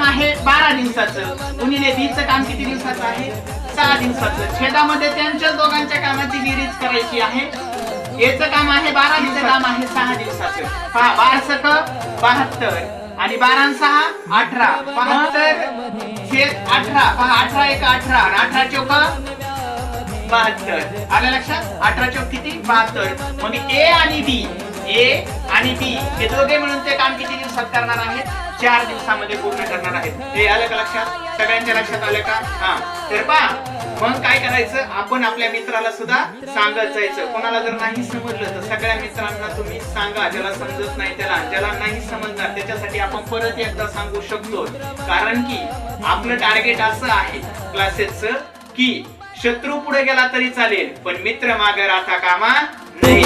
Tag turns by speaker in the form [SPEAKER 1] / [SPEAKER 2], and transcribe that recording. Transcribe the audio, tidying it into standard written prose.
[SPEAKER 1] काम आहे 12 दिवसाचं, गुणिले बी चं काम किती दिवसाचं आहे 6 दिवसाचं. छेदामध्ये त्यांच्या दोघांच्या कामाची बेरीज करायची आहे. याचं काम आहे 12, बीचं काम आहे 6 दिवसाचं. पहा 12 72 आणि 12 6 18, 72 छेद 18. पहा 18 1 18 आणि 18 चौक 72. आलं लक्षात? 18 चौक किती 72. मग ए आणि बी हे दोघे मिळून ते काम किती दिवसात करणार आहेत 4 दिवसामध्ये पूर्ण करणार आहेत. हे आलं का लक्षात? सगळ्यांच्या लक्षात आलं का? हा तर पहा मग काय करायचं, आपण आपल्या मित्राला सुद्धा सांगत जायचं. कोणाला जर नाही समजलं तर सगळ्या मित्रांना तुम्ही सांगा. ज्याला समजत नाही ज्याला नाही समजणार त्याच्यासाठी आपण परत एकदा सांगू शकतो. कारण की आपलं टार्गेट असं आहे क्लासेसचं की शत्रू पुढे गेला तरी चालेल पण मित्र मागे राहता कामा नाही.